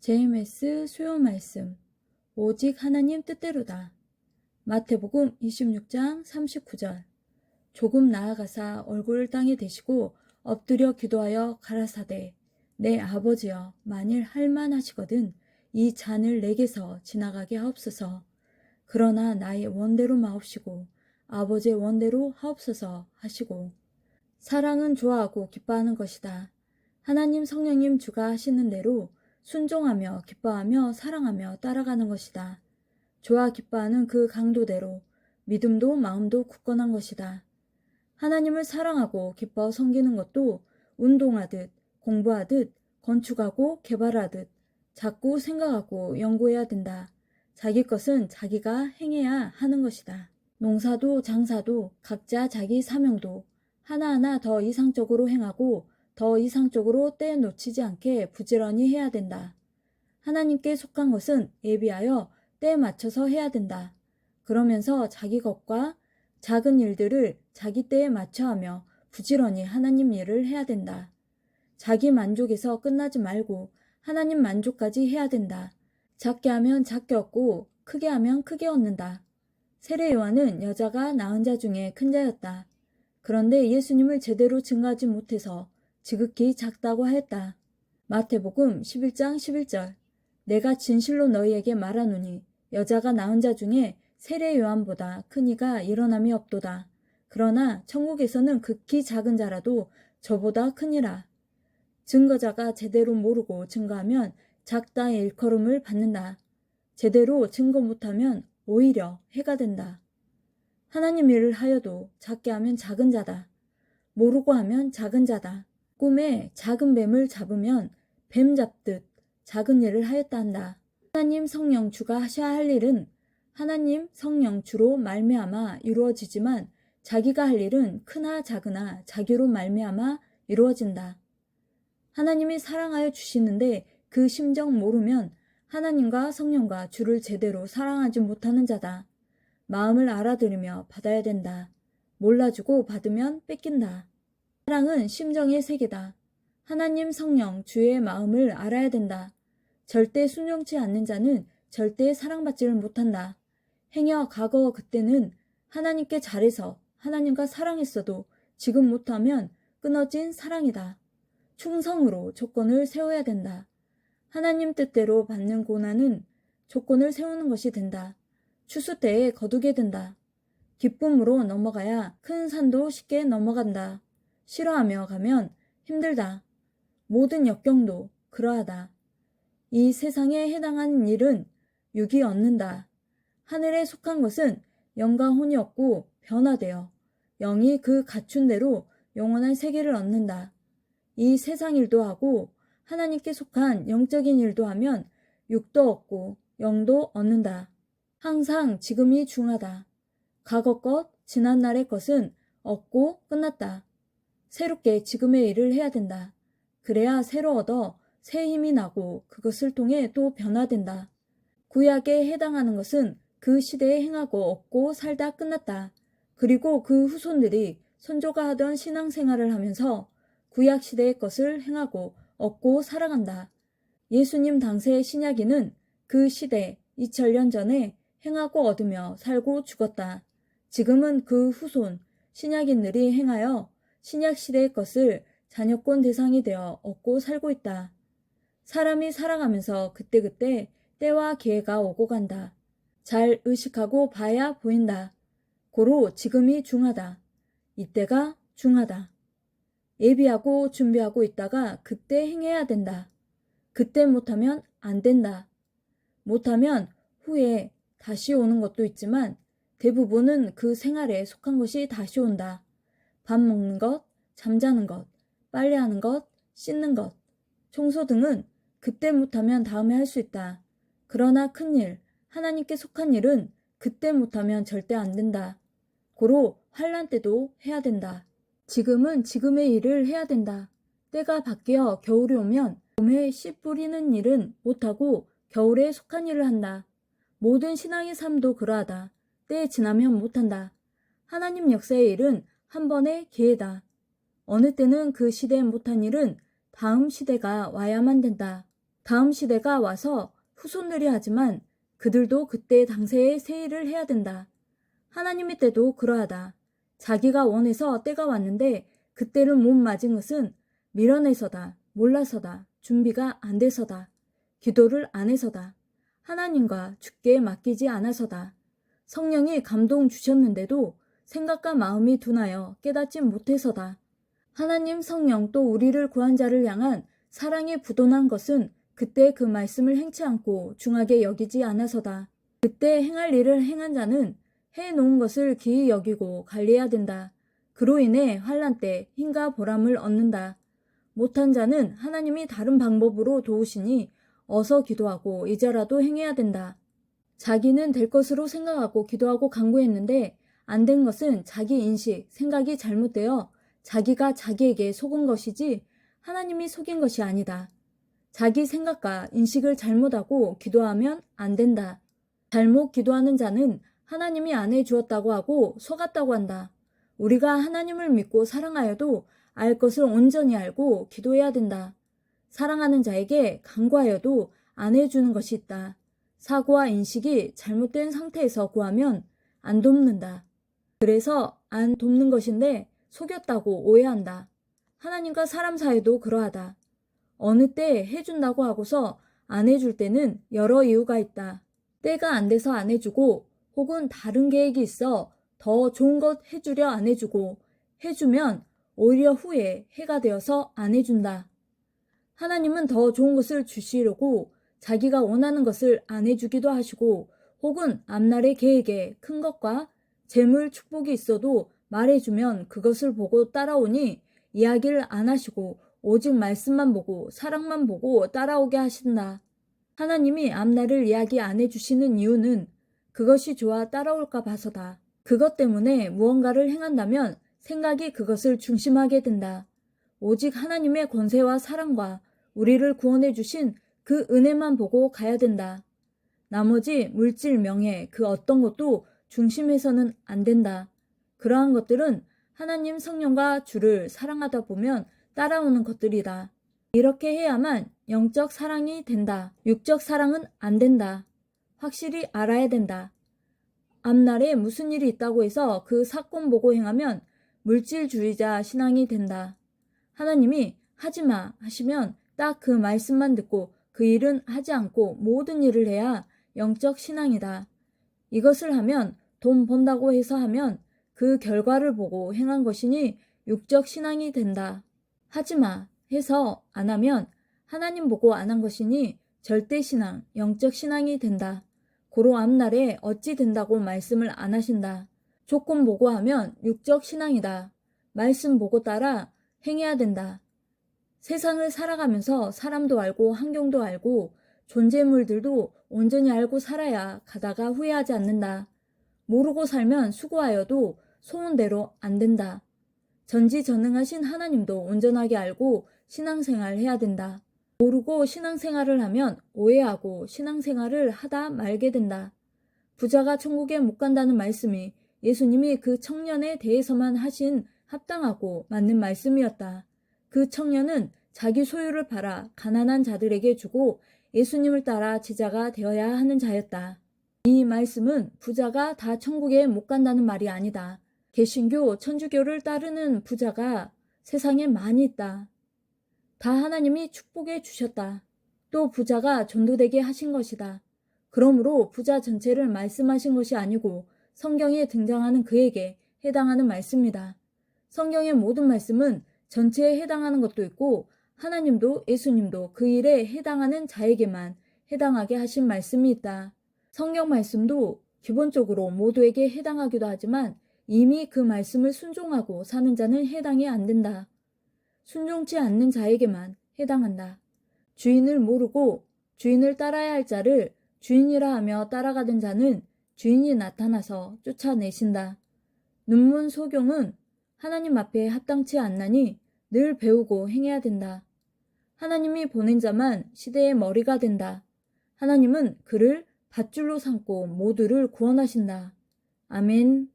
JMS 수요 말씀. 오직 하나님 뜻대로다. 마태복음 26장 39절. 조금 나아가사 얼굴을 땅에 대시고 엎드려 기도하여 가라사대, 내 아버지여, 만일 할만하시거든 이 잔을 내게서 지나가게 하옵소서. 그러나 나의 원대로 마옵시고 아버지의 원대로 하옵소서 하시고. 사랑은 좋아하고 기뻐하는 것이다. 하나님 성령님 주가 하시는 대로 순종하며 기뻐하며 사랑하며 따라가는 것이다. 좋아 기뻐하는 그 강도대로 믿음도 마음도 굳건한 것이다. 하나님을 사랑하고 기뻐 섬기는 것도 운동하듯 공부하듯 건축하고 개발하듯 자꾸 생각하고 연구해야 된다. 자기 것은 자기가 행해야 하는 것이다. 농사도 장사도 각자 자기 사명도 하나하나 더 이상적으로 행하고 더 이상적으로 때 놓치지 않게 부지런히 해야 된다. 하나님께 속한 것은 예비하여 때에 맞춰서 해야 된다. 그러면서 자기 것과 작은 일들을 자기 때에 맞춰 하며 부지런히 하나님 일을 해야 된다. 자기 만족에서 끝나지 말고 하나님 만족까지 해야 된다. 작게 하면 작게 얻고 크게 하면 크게 얻는다. 세례 요한은 여자가 낳은 자 중에 큰 자였다. 그런데 예수님을 제대로 증거하지 못해서 지극히 작다고 하였다. 마태복음 11장 11절. 내가 진실로 너희에게 말하노니 여자가 낳은 자 중에 세례 요한보다 큰 이가 일어남이 없도다. 그러나 천국에서는 극히 작은 자라도 저보다 크니라. 증거자가 제대로 모르고 증거하면 작다의 일컬음을 받는다. 제대로 증거 못하면 오히려 해가 된다. 하나님 일을 하여도 작게 하면 작은 자다. 모르고 하면 작은 자다. 꿈에 작은 뱀을 잡으면 뱀 잡듯 작은 일을 하였다 한다. 하나님 성령 주가 하셔야 할 일은 하나님 성령 주로 말미암아 이루어지지만 자기가 할 일은 크나 작으나 자기로 말미암아 이루어진다. 하나님이 사랑하여 주시는데 그 심정 모르면 하나님과 성령과 주를 제대로 사랑하지 못하는 자다. 마음을 알아들으며 받아야 된다. 몰라주고 받으면 뺏긴다. 사랑은 심정의 세계다. 하나님 성령 주의 마음을 알아야 된다. 절대 순종치 않는 자는 절대 사랑받지를 못한다. 행여 과거 그때는 하나님께 잘해서 하나님과 사랑했어도 지금 못하면 끊어진 사랑이다. 충성으로 조건을 세워야 된다. 하나님 뜻대로 받는 고난은 조건을 세우는 것이 된다. 추수 때에 거두게 된다. 기쁨으로 넘어가야 큰 산도 쉽게 넘어간다. 싫어하며 가면 힘들다. 모든 역경도 그러하다. 이 세상에 해당하는 일은 육이 얻는다. 하늘에 속한 것은 영과 혼이 얻고 변화되어 영이 그 갖춘 대로 영원한 세계를 얻는다. 이 세상 일도 하고 하나님께 속한 영적인 일도 하면 육도 얻고 영도 얻는다. 항상 지금이 중하다. 과거 것, 지난날의 것은 얻고 끝났다. 새롭게 지금의 일을 해야 된다. 그래야 새로 얻어 새 힘이 나고 그것을 통해 또 변화된다. 구약에 해당하는 것은 그 시대에 행하고 얻고 살다 끝났다. 그리고 그 후손들이 선조가 하던 신앙생활을 하면서 구약 시대의 것을 행하고 얻고 살아간다. 예수님 당시의 신약인은 그 시대 2000년 전에 행하고 얻으며 살고 죽었다. 지금은 그 후손 신약인들이 행하여 신약시대의 것을 자녀권 대상이 되어 얻고 살고 있다. 사람이 살아가면서 그때그때 때와 기회가 오고 간다. 잘 의식하고 봐야 보인다. 고로 지금이 중하다. 이때가 중하다. 예비하고 준비하고 있다가 그때 행해야 된다. 그때 못하면 안 된다. 못하면 후에 다시 오는 것도 있지만 대부분은 그 생활에 속한 것이 다시 온다. 밥 먹는 것, 잠자는 것, 빨래하는 것, 씻는 것, 청소 등은 그때 못하면 다음에 할 수 있다. 그러나 큰일, 하나님께 속한 일은 그때 못하면 절대 안 된다. 고로 환난 때도 해야 된다. 지금은 지금의 일을 해야 된다. 때가 바뀌어 겨울이 오면 봄에 씨 뿌리는 일은 못하고 겨울에 속한 일을 한다. 모든 신앙의 삶도 그러하다. 때에 지나면 못한다. 하나님 역사의 일은 한 번의 기회다. 어느 때는 그 시대에 못한 일은 다음 시대가 와야만 된다. 다음 시대가 와서 후손들이 하지만 그들도 그때 당세에 새 일을 해야 된다. 하나님의 때도 그러하다. 자기가 원해서 때가 왔는데 그때를 못 맞은 것은 미련해서다, 몰라서다, 준비가 안 돼서다, 기도를 안 해서다, 하나님과 주께 맡기지 않아서다. 성령이 감동 주셨는데도 생각과 마음이 둔하여 깨닫지 못해서다. 하나님 성령 또 우리를 구한 자를 향한 사랑에 부도난 것은 그때 그 말씀을 행치 않고 중하게 여기지 않아서다. 그때 행할 일을 행한 자는 해놓은 것을 기이 여기고 관리해야 된다. 그로 인해 환난 때 힘과 보람을 얻는다. 못한 자는 하나님이 다른 방법으로 도우시니 어서 기도하고 이제라도 행해야 된다. 자기는 될 것으로 생각하고 기도하고 간구했는데 안 된 것은 자기 인식, 생각이 잘못되어 자기가 자기에게 속은 것이지 하나님이 속인 것이 아니다. 자기 생각과 인식을 잘못하고 기도하면 안 된다. 잘못 기도하는 자는 하나님이 안 해주었다고 하고 속았다고 한다. 우리가 하나님을 믿고 사랑하여도 알 것을 온전히 알고 기도해야 된다. 사랑하는 자에게 간구하여도 안 해주는 것이 있다. 사고와 인식이 잘못된 상태에서 구하면 안 돕는다. 그래서 안 돕는 것인데 속였다고 오해한다. 하나님과 사람 사이도 그러하다. 어느 때 해준다고 하고서 안 해줄 때는 여러 이유가 있다. 때가 안 돼서 안 해주고 혹은 다른 계획이 있어 더 좋은 것 해주려 안 해주고 해주면 오히려 후에 해가 되어서 안 해준다. 하나님은 더 좋은 것을 주시려고 자기가 원하는 것을 안 해주기도 하시고 혹은 앞날의 계획에 큰 것과 재물 축복이 있어도 말해주면 그것을 보고 따라오니 이야기를 안 하시고 오직 말씀만 보고 사랑만 보고 따라오게 하신다. 하나님이 앞날을 이야기 안 해주시는 이유는 그것이 좋아 따라올까 봐서다. 그것 때문에 무언가를 행한다면 생각이 그것을 중심하게 된다. 오직 하나님의 권세와 사랑과 우리를 구원해 주신 그 은혜만 보고 가야 된다. 나머지 물질, 명예, 그 어떤 것도 중심해서는 안 된다. 그러한 것들은 하나님 성령과 주를 사랑하다 보면 따라오는 것들이다. 이렇게 해야만 영적 사랑이 된다. 육적 사랑은 안 된다. 확실히 알아야 된다. 앞날에 무슨 일이 있다고 해서 그 사건 보고 행하면 물질주의자 신앙이 된다. 하나님이 하지마 하시면 딱 그 말씀만 듣고 그 일은 하지 않고 모든 일을 해야 영적 신앙이다. 이것을 하면 돈 번다고 해서 하면 그 결과를 보고 행한 것이니 육적 신앙이 된다. 하지마 해서 안 하면 하나님 보고 안 한 것이니 절대 신앙, 영적 신앙이 된다. 고로 앞날에 어찌 된다고 말씀을 안 하신다. 조건 보고 하면 육적 신앙이다. 말씀 보고 따라 행해야 된다. 세상을 살아가면서 사람도 알고 환경도 알고 존재물들도 온전히 알고 살아야 가다가 후회하지 않는다. 모르고 살면 수고하여도 소원대로 안 된다. 전지전능하신 하나님도 온전하게 알고 신앙생활 해야 된다. 모르고 신앙생활을 하면 오해하고 신앙생활을 하다 말게 된다. 부자가 천국에 못 간다는 말씀이 예수님이 그 청년에 대해서만 하신 합당하고 맞는 말씀이었다. 그 청년은 자기 소유를 팔아 가난한 자들에게 주고 예수님을 따라 제자가 되어야 하는 자였다. 이 말씀은 부자가 다 천국에 못 간다는 말이 아니다. 개신교, 천주교를 따르는 부자가 세상에 많이 있다. 다 하나님이 축복해 주셨다. 또 부자가 전도되게 하신 것이다. 그러므로 부자 전체를 말씀하신 것이 아니고 성경에 등장하는 그에게 해당하는 말씀이다. 성경의 모든 말씀은 전체에 해당하는 것도 있고 하나님도 예수님도 그 일에 해당하는 자에게만 해당하게 하신 말씀이 있다. 성경 말씀도 기본적으로 모두에게 해당하기도 하지만 이미 그 말씀을 순종하고 사는 자는 해당이 안 된다. 순종치 않는 자에게만 해당한다. 주인을 모르고 주인을 따라야 할 자를 주인이라 하며 따라가던 자는 주인이 나타나서 쫓아내신다. 눈문 소경은 하나님 앞에 합당치 않나니 늘 배우고 행해야 된다. 하나님이 보낸 자만 시대의 머리가 된다. 하나님은 그를 밧줄로 삼고 모두를 구원하신다. 아멘.